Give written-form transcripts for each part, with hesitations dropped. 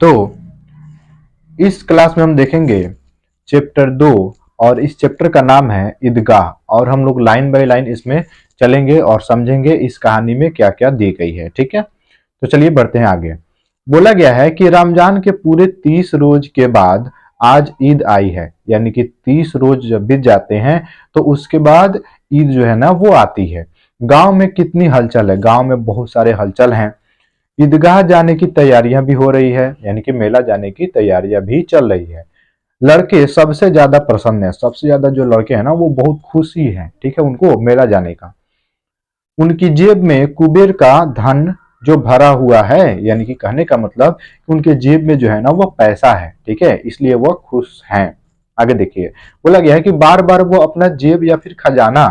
तो इस क्लास में हम देखेंगे चैप्टर 2 और इस चैप्टर का नाम है ईदगाह। और हम लोग लाइन बाय लाइन इसमें चलेंगे और समझेंगे इस कहानी में क्या क्या दी गई है। ठीक है, तो चलिए बढ़ते हैं आगे। बोला गया है कि रमजान के पूरे 30 रोज के बाद आज ईद आई है, यानी कि 30 रोज जब बीत जाते हैं तो उसके बाद ईद जो है ना वो आती है। गांव में कितनी हलचल है, गांव में बहुत सारे हलचल हैं। ईदगाह जाने की तैयारियां भी हो रही है, यानी कि मेला जाने की तैयारियां भी चल रही है। लड़के सबसे ज्यादा प्रसन्न है, सबसे ज्यादा जो लड़के हैं ना वो बहुत खुशी हैं, ठीक है, उनको मेला जाने का। उनकी जेब में कुबेर का धन जो भरा हुआ है, यानी कि कहने का मतलब कि उनके जेब में जो है ना वो पैसा है, ठीक है, इसलिए वो खुश हैं। आगे देखिए, बोला गया है कि बार बार वो अपना जेब या फिर खजाना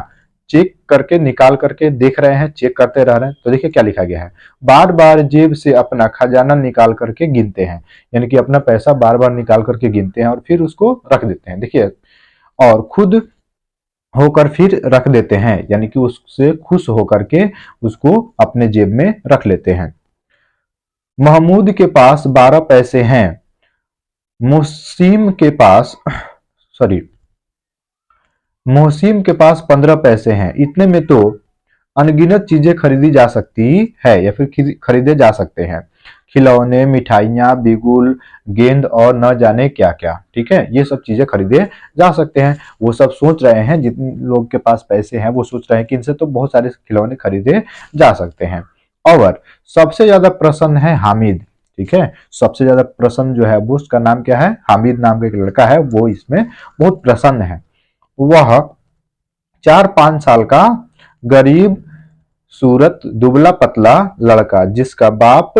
चेक करके निकाल करके देख रहे हैं, चेक करते रह रहे हैं। तो देखिए क्या लिखा गया है, बार बार जेब से अपना खजाना निकाल करके गिनते हैं, यानी कि अपना पैसा बार बार निकाल करके गिनते हैं और फिर उसको रख देते हैं। देखिए, और खुद होकर फिर रख देते हैं, यानी कि उससे खुश होकर के उसको अपने जेब में रख लेते हैं। महमूद के पास 12 पैसे हैं, मुसीम के पास सॉरी मोहसिम के पास 15 पैसे हैं। इतने में तो अनगिनत चीजें खरीदी जा सकती है या फिर खरीदे जा सकते हैं। खिलौने, मिठाइयाँ, बिगुल, गेंद और न जाने क्या क्या, ठीक है, ये सब चीजें खरीदे जा सकते हैं। वो सब सोच रहे हैं, जितने लोग के पास पैसे हैं वो सोच रहे हैं कि इनसे तो बहुत सारे खिलौने खरीदे जा सकते हैं। और सबसे ज्यादा प्रसन्न है हामिद, ठीक है, सबसे ज्यादा प्रसन्न जो है वो उसका नाम क्या है, हामिद नाम का एक लड़का है, वो इसमें बहुत प्रसन्न है। वह 4-5 साल का गरीब सूरत दुबला पतला लड़का, जिसका बाप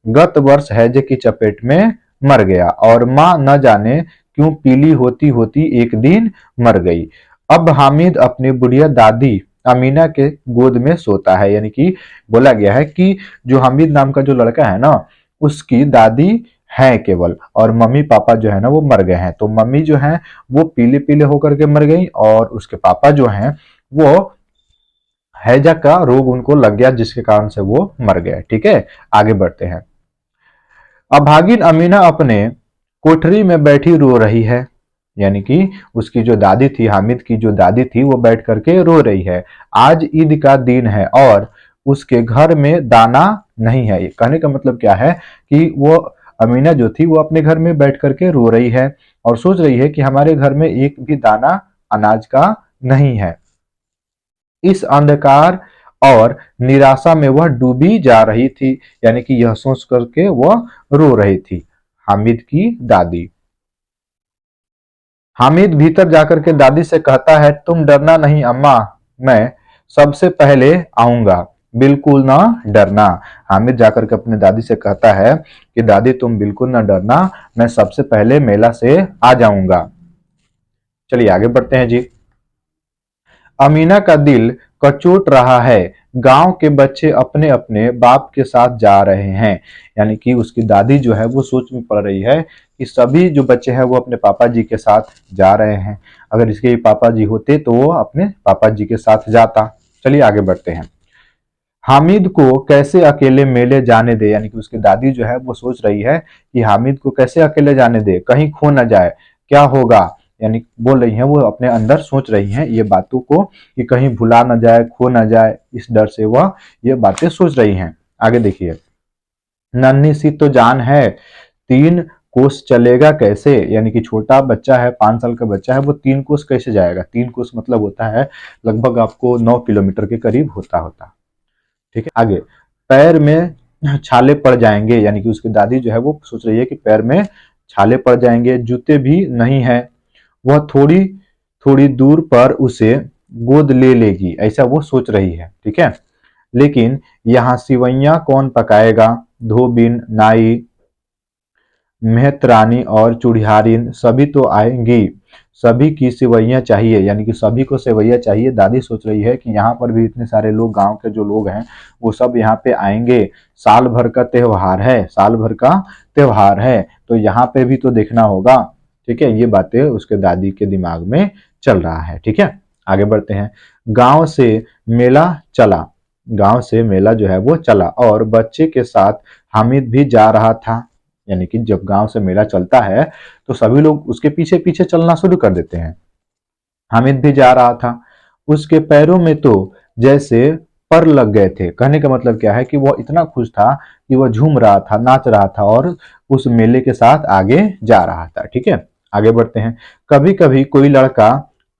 गत वर्ष हैजे की चपेट में मर गया और मां न जाने क्यों पीली होती होती एक दिन मर गई। अब हामिद अपनी बुढ़िया दादी अमीना के गोद में सोता है, यानी कि बोला गया है कि जो हामिद नाम का जो लड़का है ना उसकी दादी है केवल, और मम्मी पापा जो है ना वो मर गए हैं। तो मम्मी जो है वो पीले पीले होकर के मर गई और उसके पापा जो हैं वो हैजा का रोग उनको लग गया, जिसके कारण से वो मर गए। ठीक है, आगे बढ़ते हैं। अभागिन अमीना अपने कोठरी में बैठी रो रही है, यानी कि उसकी जो दादी थी, हामिद की जो दादी थी, वो बैठ करके रो रही है। आज ईद का दिन है और उसके घर में दाना नहीं है। कहने का मतलब क्या है कि वो अमीना जो थी वो अपने घर में बैठ करके रो रही है और सोच रही है कि हमारे घर में एक भी दाना अनाज का नहीं है। इस अंधकार और निराशा में वह डूबी जा रही थी, यानी कि यह सोच करके वह रो रही थी हामिद की दादी। हामिद भीतर जाकर के दादी से कहता है, तुम डरना नहीं अम्मा, मैं सबसे पहले आऊंगा, बिल्कुल ना डरना। हामिद जाकर के अपने दादी से कहता है कि दादी तुम बिल्कुल ना डरना, मैं सबसे पहले मेला से आ जाऊंगा। चलिए आगे बढ़ते हैं जी। अमीना का दिल कचोट रहा है, गांव के बच्चे अपने अपने बाप के साथ जा रहे हैं, यानी कि उसकी दादी जो है वो सोच में पड़ रही है कि सभी जो बच्चे हैं वो अपने पापा जी के साथ जा रहे हैं। अगर इसके पापा जी होते तो वो अपने पापा जी के साथ जाता। चलिए आगे बढ़ते हैं। हामिद को कैसे अकेले मेले जाने दे, यानी कि उसकी दादी जो है वो सोच रही है कि हामिद को कैसे अकेले जाने दे, कहीं खो ना जाए, क्या होगा, यानी बोल रही हैं, वो अपने अंदर सोच रही हैं ये बातों को कि कहीं भुला ना जाए, खो ना जाए, इस डर से वह ये बातें सोच रही हैं। आगे देखिए, नन्ही सी तो जान है, 3 कोस चलेगा कैसे, यानी कि छोटा बच्चा है, 5 साल का बच्चा है, वो 3 कोस कैसे जाएगा। 3 कोस मतलब होता है लगभग आपको 9 किलोमीटर के करीब होता होता। ठीक है, आगे, पैर में छाले पड़ जाएंगे, यानी कि उसकी दादी जो है वो सोच रही है कि पैर में छाले पड़ जाएंगे, जूते भी नहीं है, वह थोड़ी थोड़ी दूर पर उसे गोद ले लेगी, ऐसा वो सोच रही है। ठीक है, लेकिन यहाँ सिवैयां कौन पकाएगा, धोबिन, नाई, मेहतरानी और चुड़ियारिन सभी तो आएंगी, सभी की सेवैयां चाहिए, यानी कि सभी को सेवैया चाहिए। दादी सोच रही है कि यहाँ पर भी इतने सारे लोग, गांव के जो लोग हैं वो सब यहाँ पे आएंगे, साल भर का त्योहार है, साल भर का त्योहार है, तो यहाँ पे भी तो देखना होगा। ठीक है, ये बातें उसके दादी के दिमाग में चल रहा है। ठीक है, आगे बढ़ते हैं। गांव से मेला चला, गांव से मेला जो है वो चला और बच्चे के साथ हामिद भी जा रहा था। यानी कि जब गांव से मेला चलता है तो सभी लोग उसके पीछे पीछे चलना शुरू कर देते हैं। हामिद भी जा रहा था। उसके पैरों में तो जैसे पर लग गए थे। कहने का मतलब क्या है कि वह इतना खुश था कि वह झूम रहा था, नाच रहा था और उस मेले के साथ आगे जा रहा था। ठीक है, आगे बढ़ते हैं। कभी कभी कोई लड़का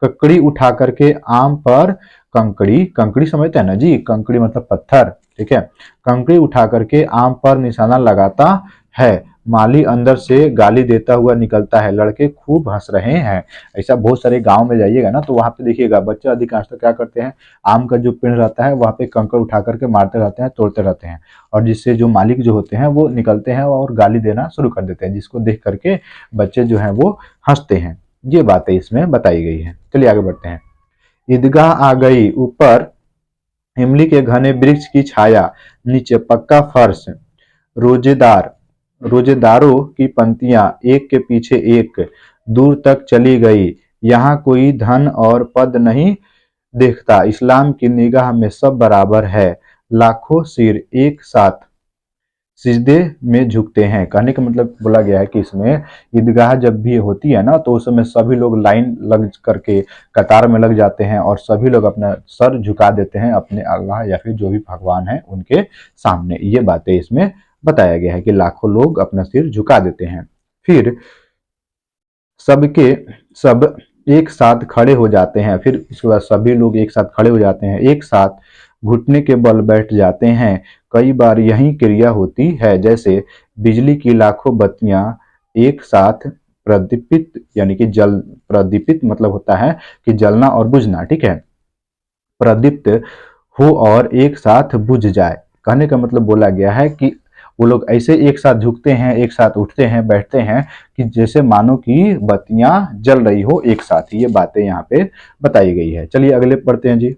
ककड़ी उठा करके आम पर कंकड़ी, कंकड़ी समझते हैं ना जी, कंकड़ी मतलब पत्थर। ठीक है, कंकड़ी उठा करके आम पर निशाना लगाता है। माली अंदर से गाली देता हुआ निकलता है। लड़के खूब हंस रहे हैं। ऐसा बहुत सारे गांव में जाइएगा ना तो वहां पे देखिएगा बच्चे अधिकांश तो क्या करते हैं, आम का जो पेड़ रहता है वहां पे कंकड़ उठा करके मारते रहते हैं, तोड़ते रहते हैं, और जिससे जो मालिक जो होते हैं वो निकलते हैं और गाली देना शुरू कर देते हैं, जिसको देख करके बच्चे जो हैं वो हंसते हैं। ये बातें इसमें बताई गई है। चलिए आगे बढ़ते हैं। ईदगाह आ गई, ऊपर इमली के घने वृक्ष की छाया, नीचे पक्का फर्श, रोजेदार रोजेदारों की पंक्तियां एक के पीछे एक दूर तक चली गई। यहाँ कोई धन और पद नहीं देखता, इस्लाम की निगाह में सब बराबर है। लाखों सिर एक साथ सिजदे में झुकते हैं। कहने का मतलब बोला गया है कि इसमें ईदगाह जब भी होती है ना तो उस समय सभी लोग लाइन लग करके कतार में लग जाते हैं और सभी लोग अपना सर झुका देते हैं अपने अल्लाह या फिर जो भी भगवान है उनके सामने। ये बातें इसमें बताया गया है कि लाखों लोग अपना सिर झुका देते हैं। फिर सबके सब एक साथ खड़े हो जाते हैं। फिर उसके बाद सभी लोग एक साथ खड़े हो जाते हैं, एक साथ घुटने के बल बैठ जाते हैं। कई बार यही क्रिया होती है जैसे बिजली की लाखों बत्तियां एक साथ प्रदीपित, यानी कि जल, प्रदीपित मतलब होता है कि जलना और बुझना। ठीक है, प्रदीप्त हो और एक साथ बुझ जाए। कहने का मतलब बोला गया है कि वो लोग ऐसे एक साथ झुकते हैं, एक साथ उठते हैं, बैठते हैं कि जैसे मानो कि बत्तियां जल रही हो एक साथ। ये बातें यहाँ पे बताई गई है। चलिए अगले पढ़ते हैं जी।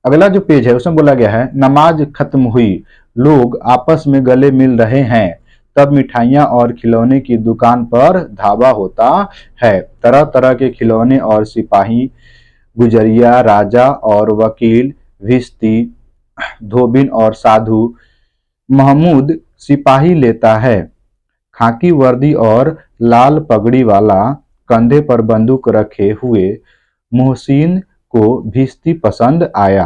अगला जो पेज है उसमें बोला गया है, नमाज खत्म हुई, लोग आपस में गले मिल रहे हैं, तब मिठाइयाँ और खिलौने की दुकान पर धावा होता है। तरह तरह के खिलौने और सिपाही, गुजरिया, राजा और वकील, भिश्ती, धोबिन और साधु। महमूद सिपाही लेता है, खाकी वर्दी और लाल पगड़ी वाला, कंधे पर बंदूक रखे हुए। मुहसिन को भिश्ती पसंद आया,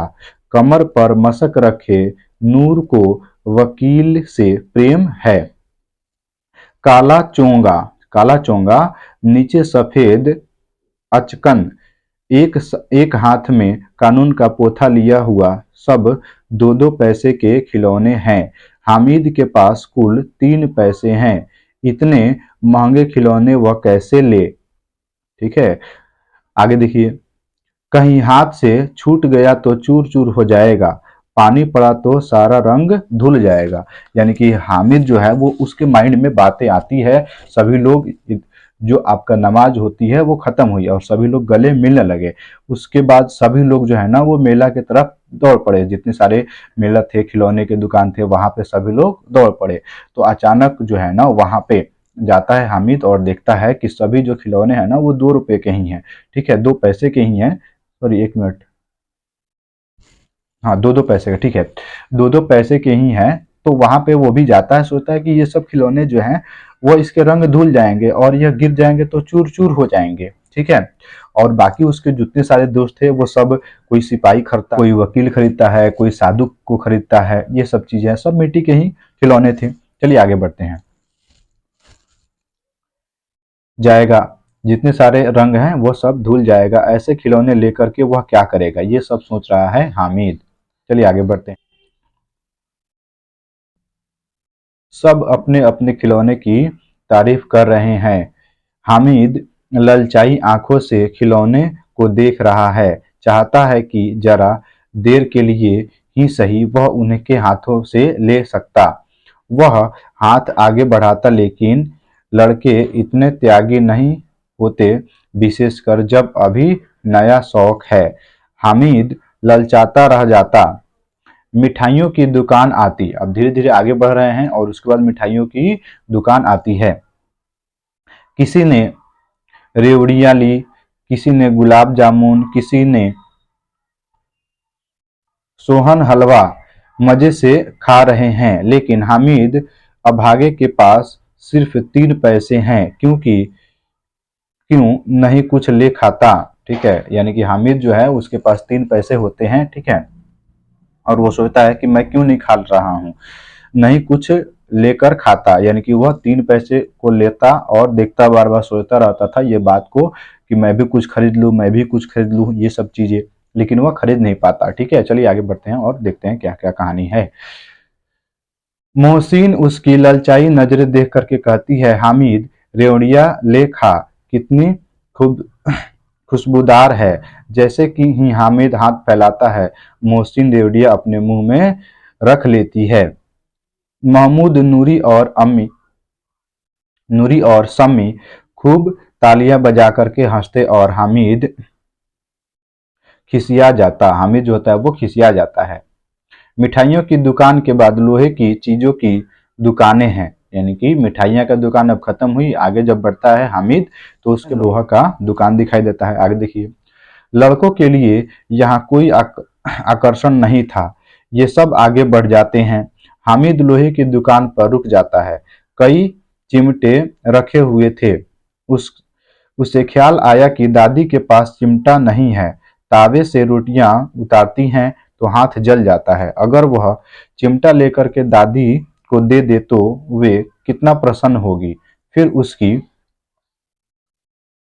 कमर पर मशक रखे नूर को वकील से प्रेम है। काला चोंगा, काला चोंगा, नीचे सफेद अचकन, एक हाथ में कानून का पोथा लिया हुआ, सब दो दो पैसे के खिलौने हैं। हामिद के पास कुल 3 पैसे हैं, इतने महंगे खिलौने वह कैसे ले। ठीक है, आगे देखिए। कहीं हाथ से छूट गया तो चूर चूर हो जाएगा, पानी पड़ा तो सारा रंग धुल जाएगा। यानी कि हामिद जो है वो उसके माइंड में बातें आती है। सभी लोग, जो आपका नमाज होती है वो खत्म हुई और सभी लोग गले मिलने लगे। उसके बाद सभी लोग जो है ना वो मेला की तरफ दौड़ पड़े। जितने सारे मेला थे, खिलौने के दुकान थे, वहां पे सभी लोग दौड़ पड़े। तो अचानक जो है ना वहां पे जाता है हामिद और देखता है कि सभी जो खिलौने हैं ना वो 2 रुपए के ही हैं। ठीक है, 2 पैसे के ही हैं। सॉरी, एक मिनट, हाँ 2 2 पैसे का। ठीक है, 2 2 पैसे के ही हैं। तो वहां पे वो भी जाता है, सोचता है कि ये सब खिलौने जो हैं वो इसके रंग धुल जाएंगे और यह गिर जाएंगे तो चूर चूर हो जाएंगे। ठीक है, और बाकी उसके जितने सारे दोस्त थे वो सब, कोई सिपाही खरीदता, कोई वकील खरीदता है, कोई साधु को खरीदता है। ये सब चीजें सब मिट्टी के ही खिलौने थे। चलिए आगे बढ़ते हैं। जाएगा, जितने सारे रंग हैं वो सब धुल जाएगा, ऐसे खिलौने लेकर के वह क्या करेगा, ये सब सोच रहा है हामिद। चलिए आगे बढ़ते हैं। सब अपने अपने खिलौने की तारीफ कर रहे हैं। हामिद ललचाई आंखों से खिलौने को देख रहा है, चाहता है कि जरा देर के लिए ही सही वह उनके हाथों से ले सकता। वह हाथ आगे बढ़ाता, लेकिन लड़के इतने त्यागी नहीं होते, विशेषकर जब अभी नया शौक है। हामिद ललचाता रह जाता। मिठाइयों की दुकान आती, अब धीरे धीरे आगे बढ़ रहे हैं और उसके बाद मिठाइयों की दुकान आती है। किसी ने रेवड़ियां ली, किसी ने गुलाब जामुन, किसी ने सोहन हलवा, मजे से खा रहे हैं। लेकिन हामिद अभागे के पास सिर्फ 3 पैसे हैं, क्योंकि क्यों नहीं कुछ ले खाता। ठीक है, यानी कि हामिद जो है उसके पास 3 पैसे होते हैं। ठीक है, और वो सोचता है कि मैं क्यों नहीं खा रहा हूँ, नहीं कुछ लेकर खाता, यानी कि वह 3 पैसे को लेता और देखता, बार बार सोचता रहता था ये बात को कि मैं भी कुछ खरीद लूं, मैं भी कुछ खरीद लूं, ये सब चीजें, लेकिन वह खरीद नहीं पाता। ठीक है, चलिए आगे बढ़ते हैं और देखते हैं क्या क्या कहानी है। मोहसिन उसकी ललचाई नजरें देख करके कहती है, हामिद रेवड़िया ले खा, कितनी खूब खुशबूदार है। जैसे कि ही हामिद हाथ फैलाता है, मोहसिन रेवड़िया अपने मुंह में रख लेती है। महमूद, नूरी और सम्मी खूब तालियां बजा करके हंसते और हामिद जो होता है वो खिसिया जाता है। मिठाइयों की दुकान के बाद लोहे की चीजों की दुकानें हैं, यानी कि मिठाइयाँ का दुकान अब खत्म हुई, आगे जब बढ़ता है हामिद तो उसके लोहा का दुकान दिखाई देता है। आगे देखिए, लड़कों के लिए यहाँ कोई आकर्षण नहीं था, ये सब आगे बढ़ जाते हैं। हामिद लोहे की दुकान पर रुक जाता है, कई चिमटे रखे हुए थे। उस उसे ख्याल आया कि दादी के पास चिमटा नहीं है, तावे से रोटियां उतारती हैं तो हाथ जल जाता है। अगर वह चिमटा लेकर के दादी को दे दे तो वे कितना प्रसन्न होगी, फिर उसकी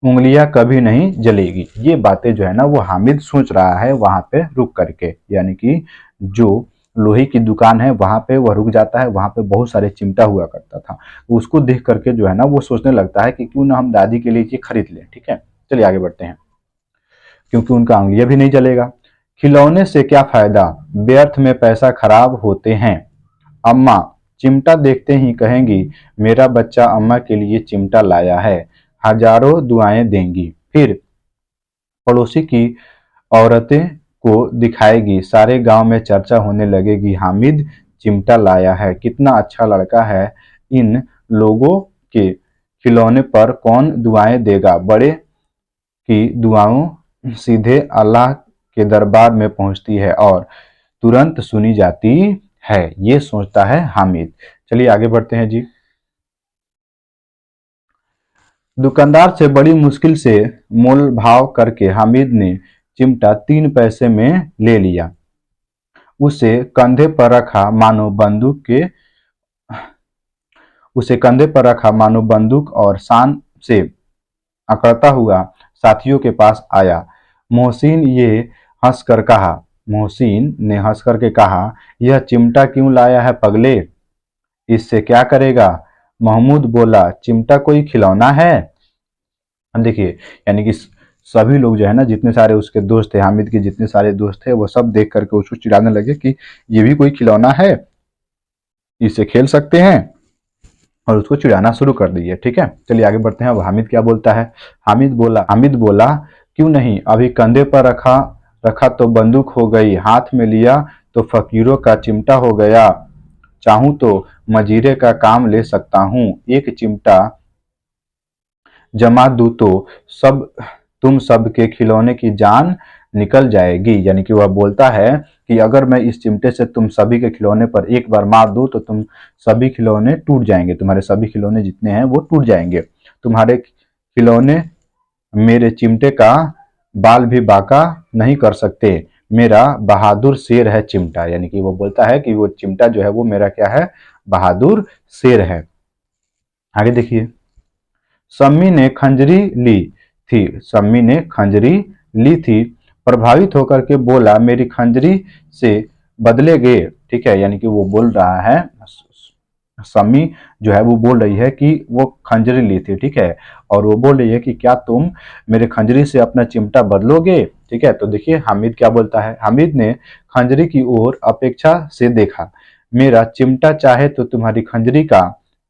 उंगलियां कभी नहीं जलेगी। ये बातें जो है ना वो हामिद सोच रहा है वहां पे रुक करके, यानी कि जो लोहे की दुकान है वहां पे वह रुक जाता है, वहां पे बहुत सारे चिमटा हुआ करता था। उसको देख करके जो है ना वो सोचने लगता है कि क्यों ना हम दादी के लिए ये खरीद लें। ठीक है, चलिए आगे बढ़ते हैं, क्योंकि उनका उंगलियां भी नहीं जलेगा। खिलौने से क्या फायदा, व्यर्थ में पैसा खराब होते हैं। अम्मा चिमटा देखते ही कहेंगी, मेरा बच्चा अम्मा के लिए चिमटा लाया है, हजारों दुआएं देंगी। फिर पड़ोसी की औरतें को दिखाएगी, सारे गांव में चर्चा होने लगेगी, हामिद चिमटा लाया है, कितना अच्छा लड़का है। इन लोगों के खिलौने पर कौन दुआएं देगा। बड़े की दुआओं सीधे अल्लाह के दरबार में पहुंचती है और तुरंत सुनी जाती है, ये सोचता है हामिद। चलिए आगे बढ़ते हैं जी। दुकानदार से बड़ी मुश्किल से मोल भाव करके हामिद ने चिमटा 3 पैसे में ले लिया। उसे कंधे पर रखा मानो बंदूक के उसे कंधे पर रखा मानो बंदूक और शान से अकड़ता हुआ साथियों के पास आया। मोहसिन ने हंस करके कहा, यह चिमटा क्यों लाया है पगले, इससे क्या करेगा। महमूद बोला, चिमटा कोई खिलौना है। अब देखिए, यानी कि सभी लोग जो है ना, जितने सारे उसके दोस्त थे, हामिद के जितने सारे दोस्त थे, वो सब देख करके उसको चिढ़ाने लगे कि ये भी कोई खिलौना है, इससे खेल सकते हैं, और उसको चिढ़ाना शुरू कर दिए। ठीक है, चलिए आगे बढ़ते हैं। अब हामिद क्या बोलता है। हामिद बोला, क्यों नहीं, अभी कंधे पर रखा रखा तो बंदूक हो गई, हाथ में लिया तो फकीरों का चिमटा हो गया। चाहूं तो मजीरे का काम ले सकता हूँ, एक चिमटा जमा दूं तो सब तुम सब के खिलौने की जान निकल जाएगी। यानी कि वह बोलता है कि अगर मैं इस चिमटे से तुम सभी के खिलौने पर एक बार मार दूं तो तुम सभी खिलौने टूट जाएंगे, तुम्हारे सभी खिलौने जितने हैं वो टूट जाएंगे। तुम्हारे खिलौने मेरे चिमटे का बाल भी बांका नहीं कर सकते। मेरा बहादुर शेर है चिमटा, यानी कि वो बोलता है कि वो चिमटा जो है वो मेरा क्या है, बहादुर शेर है। आगे देखिए, सम्मी ने खंजरी ली थी, प्रभावित होकर के बोला, मेरी खंजरी से बदलेगे। ठीक है, यानी कि वो बोल रहा है, सम्मी जो है वो बोल रही है कि वो खंजरी ली थी। ठीक है, और वो बोल रही है कि क्या तुम मेरे खंजरी से अपना चिमटा बदलोगे। ठीक है, तो देखिए हामिद क्या बोलता है। हामिद ने खंजरी की ओर अपेक्षा से देखा, मेरा चिमटा चाहे तो तुम्हारी खंजरी का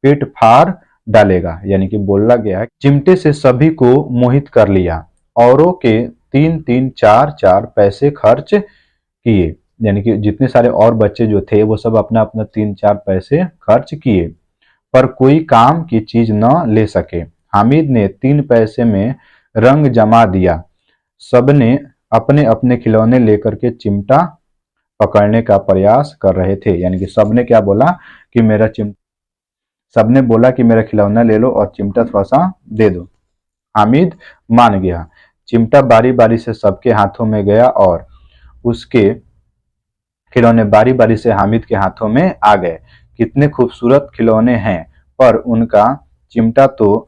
पेट फाड़ डालेगा। यानी कि बोला गया है, चिमटे से सभी को मोहित कर लिया, औरों के 3-3 4-4 पैसे खर्च किए। यानी कि जितने सारे और बच्चे जो थे वो सब अपना अपना 3-4 पैसे खर्च किए, पर कोई काम की चीज न ले सके। हामिद ने 3 पैसे में रंग जमा दिया। सबने अपने अपने खिलौने लेकर के चिमटा पकड़ने का प्रयास कर रहे थे। यानी कि सबने क्या बोला कि मेरा चिमटा सबने बोला कि मेरा खिलौना ले लो और चिमटा थोड़ा सा दे दो। हामिद मान गया। चिमटा बारी बारी से सबके हाथों में गया और उसके खिलौने बारी बारी से हामिद के हाथों में आ गए। कितने खूबसूरत खिलौने हैं, पर उनका चिमटा तो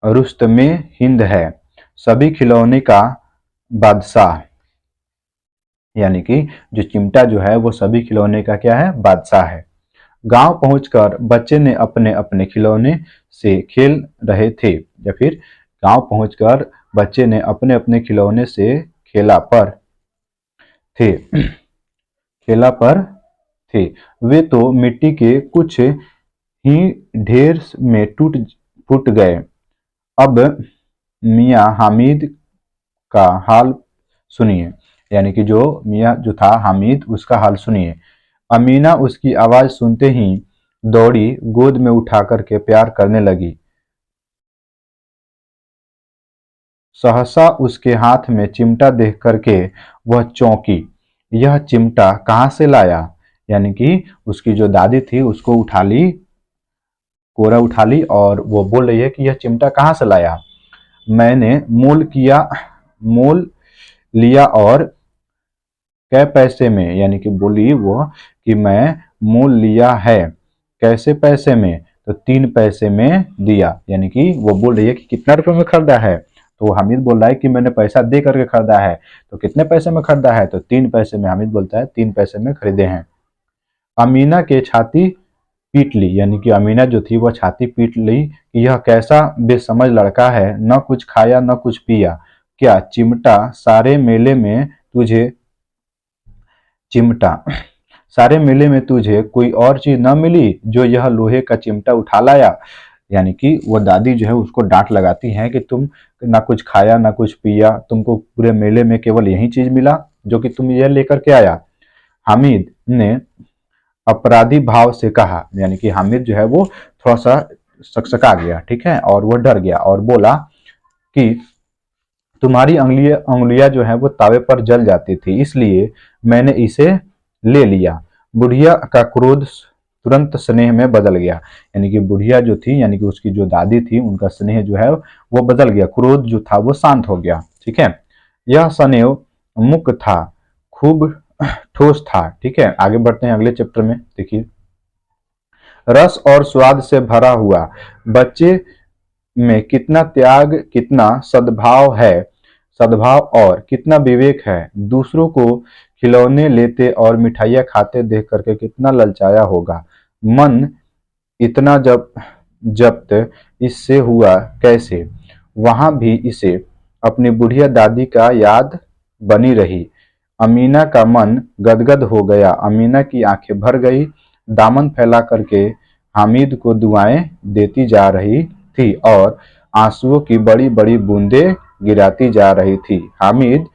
रुस्तमे हिंद है, सभी खिलौने का बादशाह। यानी कि जो चिमटा जो है वो सभी खिलौने का क्या है, बादशाह है। गांव पहुंचकर बच्चे ने अपने अपने खिलौने से खेल रहे थे, या फिर गांव पहुंचकर बच्चे ने अपने अपने खिलौने से खेला पर थे खेला पर थे। वे तो मिट्टी के कुछ ही ढेर में टूट फूट गए। अब मियां हामिद का हाल सुनिए। यानी कि जो मियां जो था हामिद, उसका हाल सुनिए। अमीना उसकी आवाज सुनते ही दौड़ी, गोद में उठा करके प्यार करने लगी। सहसा उसके हाथ में चिमटा देख करके वह चौंकी। यह चिमटा कहाँ से लाया? यानी कि उसकी जो दादी थी उसको उठा ली, कोरा उठा ली और वो बोल रही है कि यह चिमटा कहाँ से लाया? मैंने मोल लिया और कै पैसे में? यानी कि बोली वो कि मैं मोल लिया है, कैसे पैसे में? तो 3 पैसे में दिया। यानी कि वो बोल रही है कि कितना रुपए में खरीदा है, तो हामिद बोल रहा है कि मैंने पैसा दे करके खरीदा है। तो कितने पैसे में खरीदा है? तो 3 पैसे में। हामिद बोलता है 3 पैसे में खरीदे हैं। अमीना के छाती पीट ली। यानी कि अमीना जो थी वह छाती पीट ली कि यह कैसा बेसमझ लड़का है, न कुछ खाया न कुछ पिया। क्या चिमटा सारे मेले में तुझे कोई और चीज न मिली जो यह लोहे का चिमटा उठा लाया? यानी कि वो दादी जो है उसको डांट लगाती हैं कि तुम ना कुछ खाया ना कुछ पिया, तुमको पूरे मेले में केवल यही चीज मिला जो कि तुम यह लेकर के आया। हामिद ने अपराधी भाव से कहा। यानी कि हामिद जो है वो थोड़ा सा सकसका गया, ठीक है, और वो डर गया और बोला कि तुम्हारी अंगुलियां जो है वो तावे पर जल जाती थी, इसलिए मैंने इसे ले लिया। बुढ़िया का क्रोध तुरंत स्नेह में बदल गया। यानी कि बुढ़िया जो थी, यानी कि उसकी जो दादी थी, उनका स्नेह जो है वो बदल गया, क्रोध जो था वो शांत हो गया। ठीक है, यह स्नेह मुख था, खूब ठोस था। ठीक है, आगे बढ़ते हैं अगले चैप्टर में। देखिए, रस और स्वाद से भरा हुआ बच्चे में कितना त्याग, कितना सद्भाव और कितना विवेक है। दूसरों को खिलौने लेते और मिठाइयाँ खाते देख करके कितना ललचाया होगा। मन इतना जब्त इससे हुआ कैसे? वहां भी इसे अपनी बुढ़िया दादी का याद बनी रही। अमीना का मन गदगद हो गया। अमीना की आंखें भर गई, दामन फैला करके हामिद को दुआएं देती जा रही थी और आंसुओं की बड़ी बड़ी बूंदें गिराती जा रही थी। हामिद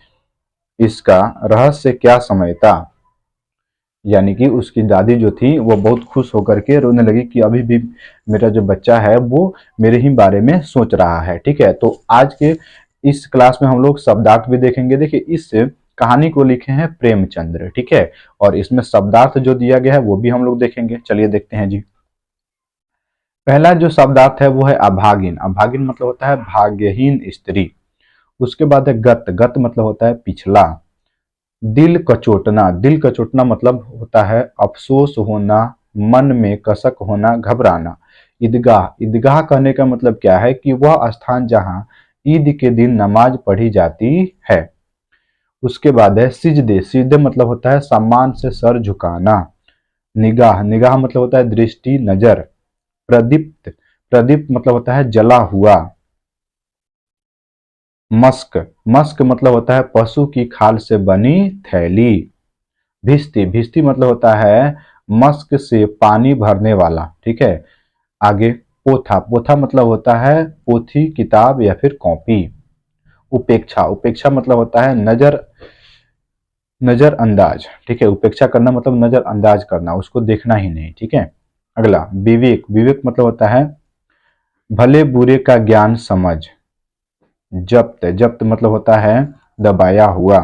इसका रहस्य क्या समझता? यानी कि उसकी दादी जो थी वो बहुत खुश होकर के रोने लगी कि अभी भी मेरा जो बच्चा है वो मेरे ही बारे में सोच रहा है। ठीक है, तो आज के इस क्लास में हम लोग शब्दार्थ भी देखेंगे। देखिए, इस कहानी को लिखे हैं प्रेमचंद्र। ठीक है, और इसमें शब्दार्थ जो दिया गया है वो भी हम लोग देखेंगे। चलिए देखते हैं जी। पहला जो शब्दार्थ है वो है अभागिन। अभागिन मतलब होता है भाग्यहीन स्त्री। उसके बाद है गत। गत मतलब होता है पिछला। दिल कचोटना। दिल कचोटना मतलब होता है अफसोस होना, मन में कसक होना, घबराना। ईदगाह। ईदगाह कहने का मतलब क्या है कि वह स्थान जहां ईद के दिन नमाज पढ़ी जाती है। उसके बाद है सिजदे। सिजदे मतलब होता है सम्मान से सर झुकाना। निगाह। निगाह मतलब होता है दृष्टि, नजर। प्रदीप्त। प्रदीप्त मतलब होता है जला हुआ। मस्क। मस्क मतलब होता है पशु की खाल से बनी थैली। भिस्ती। भिस्ती मतलब होता है मस्क से पानी भरने वाला। ठीक है, आगे पोथा। पोथा मतलब होता है पोथी, किताब या फिर कॉपी। उपेक्षा। उपेक्षा मतलब होता है नजरअंदाज। ठीक है, उपेक्षा करना मतलब नजरअंदाज करना, उसको देखना ही नहीं। ठीक है, अगला विवेक। विवेक मतलब होता है भले बुरे का ज्ञान समझ। जब्त। जब्त मतलब होता है दबाया हुआ।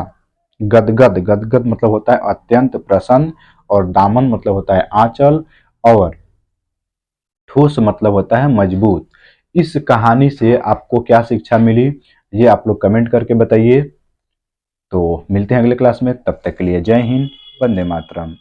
गदगद। गदगद मतलब होता है अत्यंत प्रसन्न। और दामन मतलब होता है आंचल। और ठोस मतलब होता है मजबूत। इस कहानी से आपको क्या शिक्षा मिली, ये आप लोग कमेंट करके बताइए। तो मिलते हैं अगले क्लास में, तब तक के लिए जय हिंद, वंदे मातरम।